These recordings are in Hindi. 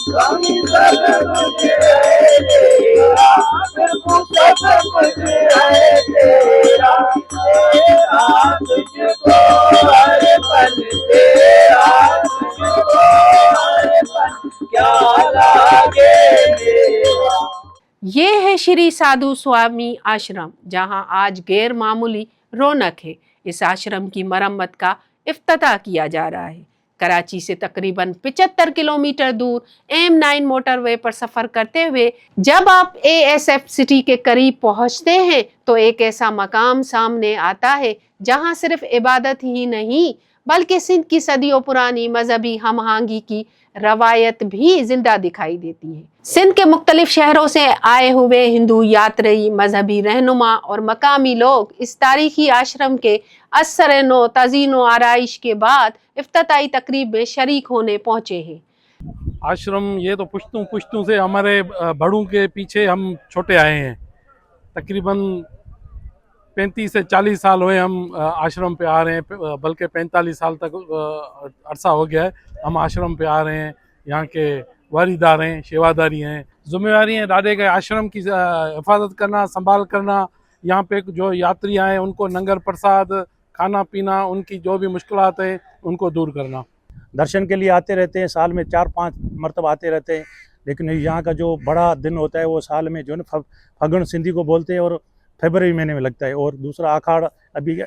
स्वामी सब कुछ है तेरा, प्रभु सब कुछ है तेरा, तेरा तुझको हर पल, तेरा तुझको हर पल क्या लागे देवा। ये है श्री साधु स्वामी आश्रम, जहां आज गैर मामूली रौनक है। इस आश्रम की मरम्मत का इफ्तिताह किया जा रहा है। कराची से तकरीबन 75 किलोमीटर दूर M9 मोटरवे पर सफर करते हुए जब आप ASF सिटी के करीब पहुंचते हैं तो एक ऐसा मकाम सामने आता है जहां सिर्फ इबादत ही नहीं बल्कि सिंध की सदियों पुरानी मजहबी हमआहंगी की रवायत भी जिंदा दिखाई देती है। सिंध के मुख्तलिफ शहरों से आए हुए हिंदू यात्री, मजहबी रहनुमा और मकामी लोग इस तारीखी आश्रम के असर नो तज़ीनो आराइश के बाद इफ्तिताई तकरीब में शरीक होने पहुंचे हैं। आश्रम ये तो पुश्तों से हमारे बड़ों के पीछे हम छोटे आए हैं। तकरीबन 35 से 40 साल हुए हम आश्रम पे आ रहे हैं, बल्कि 45 साल तक अरसा हो गया है हम आश्रम पे आ रहे हैं। यहाँ के वारिदार हैं, सेवादारी हैं, जिम्मेवारी है दादे के आश्रम की हिफाजत करना, संभाल करना। यहाँ पे जो यात्री आए उनको लंगर प्रसाद, खाना पीना, उनकी जो भी मुश्किलात हैं उनको दूर करना। दर्शन के लिए आते रहते हैं, साल में 4-5 मरतबा आते रहते हैं। लेकिन यहाँ का जो बड़ा दिन होता है वो साल में जो है फगण सिंधी को बोलते हैं और फरवरी महीने में लगता है। और दूसरा आखाड़ अभी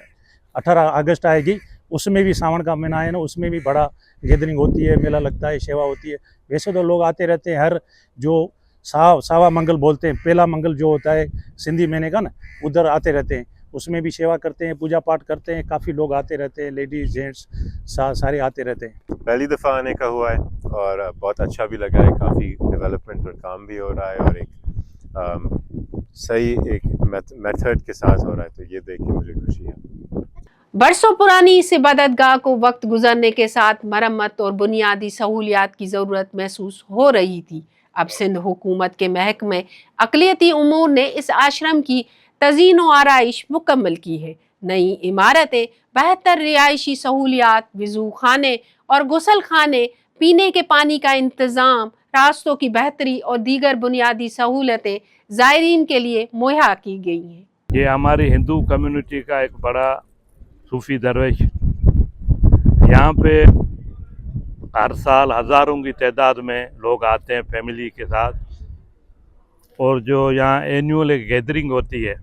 18 अगस्त आएगी, उसमें भी सावन का महीना है ना, उसमें भी बड़ा गैदरिंग होती है, मेला लगता है, सेवा होती है। वैसे तो लोग आते रहते हैं, हर जो सावा मंगल बोलते हैं, पहला मंगल जो होता है सिंधी महीने का ना, उधर आते रहते हैं, उसमें भी सेवा करते हैं, पूजा पाठ करते हैं। काफ़ी लोग आते रहते हैं, लेडीज़ जेंट्स सारे आते रहते हैं। पहली दफ़ा आने का हुआ है और बहुत अच्छा भी लगा है। काफ़ी डेवलपमेंट और काम भी हो रहा है और एक सही एक मेथड के साथ हो रहा है, तो ये देख के मुझे खुशी है। बरसों पुरानी इस इबादतगाह को वक्त गुजरने के साथ मरम्मत और बुनियादी सहूलियात की ज़रूरत महसूस हो रही थी। अब सिंध हुकूमत के महकमे अक़लियती उमूर ने इस आश्रम की तज़ीनो आराइश मुकम्मल की है। नई इमारतें, बेहतर रिहायशी सहूलियात, वज़ू खाने और गुसल खाने, पीने के पानी का इंतज़ाम, रास्तों की बेहतरी और दीगर बुनियादी सहूलतें ज़ायरीन के लिए मुहैया की गई हैं। ये हमारी हिंदू कम्युनिटी का एक बड़ा सूफी दरवेश, यहाँ पे हर साल हज़ारों की तादाद में लोग आते हैं फैमिली के साथ। और जो यहाँ एनुअल एक गैदरिंग होती है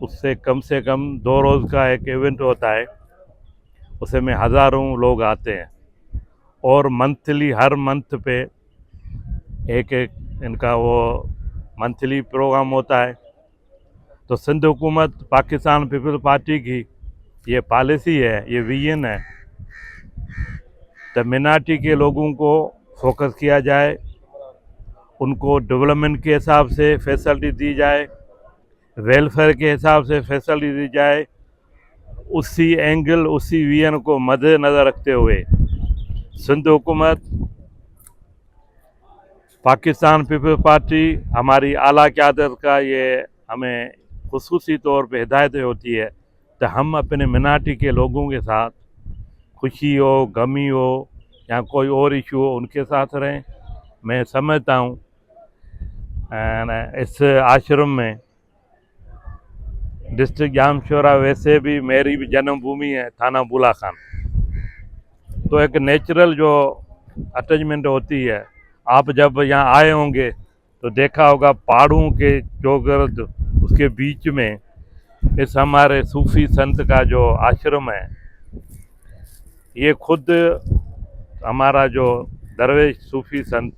उससे कम 2 रोज़ का एक इवेंट होता है, उसमें हज़ारों लोग आते हैं। और मंथली हर मंथ पे एक इनका वो मंथली प्रोग्राम होता है। तो सिंध हुकूमत पाकिस्तान पीपल्स पार्टी की ये पॉलिसी है, ये विजन है, तो मिनाटी के लोगों को फोकस किया जाए, उनको डेवलपमेंट के हिसाब से फैसिलिटी दी जाए, वेलफेयर के हिसाब से फैसिलिटी दी जाए। उसी एंगल, उसी विजन को मद्देनज़र रखते हुए सिंध हुकूमत, पाकिस्तान पीपल्स पार्टी, हमारी आला क़यादत का ये हमें खुसूसी तौर पे हिदायतें होती है तो हम अपने मिनाटी के लोगों के साथ, खुशी हो, गमी हो या कोई और इशू हो, उनके साथ रहें। मैं समझता हूँ इस आश्रम में डिस्ट्रिक्ट जामशोरा वैसे भी मेरी भी जन्मभूमि है, थाना बुला खान, तो एक नेचुरल जो अटैचमेंट होती है। आप जब यहाँ आए होंगे तो देखा होगा पहाड़ों के चौगिर्द उसके बीच में इस हमारे सूफी संत का जो आश्रम है, ये खुद हमारा जो दरवेश सूफी संत,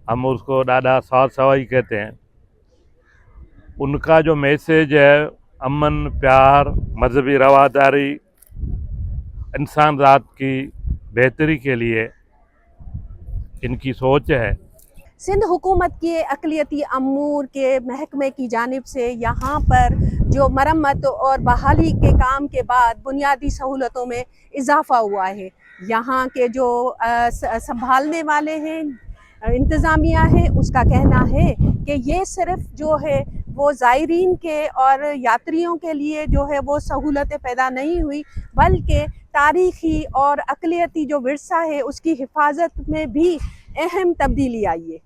हम उसको दादा साथ सवाई कहते हैं, उनका जो मैसेज है अमन, प्यार, मजहबी रवादारी, इंसान ज़ात की बेहतरी के लिए इनकी सोच है। सिंध हुकूमत के अक़लियती अमूर के महकमे की जानिब से यहाँ पर जो मरम्मत और बहाली के काम के बाद बुनियादी सहूलतों में इजाफ़ा हुआ है। यहाँ के जो संभालने वाले हैं, इंतज़ामिया है, उसका कहना है कि ये सिर्फ़ जो है वो ज़ायरीन के और यात्रियों के लिए जो है वो सहूलतें पैदा नहीं हुई, बल्कि तारीख़ी और अक़लियती जो विरसा है उसकी हिफाजत में भी अहम तब्दीली आई है।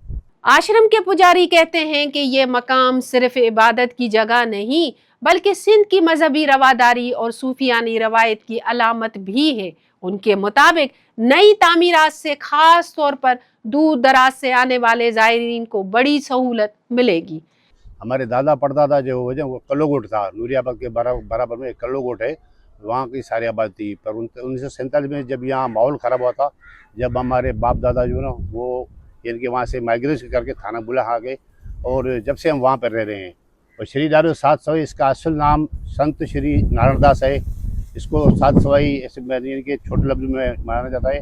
आश्रम के पुजारी कहते हैं कि ये मकाम सिर्फ इबादत की जगह नहीं बल्कि सिंध की मजहबी रवादारी और सूफियानी रवायत की अलामत भी है। उनके मुताबिक नई तामीरात से खास तौर पर दूर दराज से आने वाले ज़ायरीन को बड़ी सहूलत मिलेगी। हमारे दादा परदादा जो है वो कल्लोगोट था, नूरियाबाद के बराबर में एक कल्लोगोट है, वहाँ की सारी आबादी थी। पर 1947 में जब यहाँ माहौल ख़राब हुआ था, जब हमारे बाप दादा जो ना वो इनके वहाँ से माइग्रेशन करके थाना बुला आ गए और जब से हम वहाँ पर रह रहे हैं। और श्री दारू सात सवाई, इसका असल नाम संत श्री नारायण दास है। इसको सात सवाई ऐसे के छोटे लफ्ज में माना जाता है।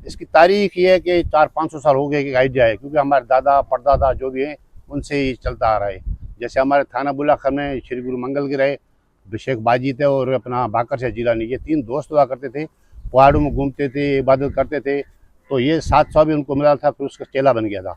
इसकी तारीख ये है कि 400-500 साल हो गए कि आइडिया है, क्योंकि हमारे दादा परदादा जो भी हैं उनसे ही चलता आ रहा है। जैसे हमारे थाना बुलाखर में श्री गुरु मंगल गिराए, शेख बाजी थे और अपना बाकर शाह जिलानी, ये 3 दोस्त हुआ करते थे, पहाड़ों में घूमते थे, इबादत करते थे। तो ये 700 भी उनको मिला था, फिर उसका चेला बन गया था।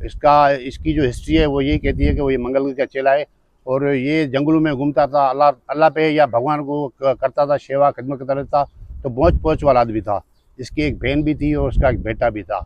इसकी जो हिस्ट्री है वो ये कहती है कि वो ये मंगल का चेला है और ये जंगलों में घूमता था, अल्लाह पे या भगवान को करता था, सेवा खिदमत करता रहता। तो पहुँच वाला आदमी था। इसकी एक बहन भी थी और उसका एक बेटा भी था।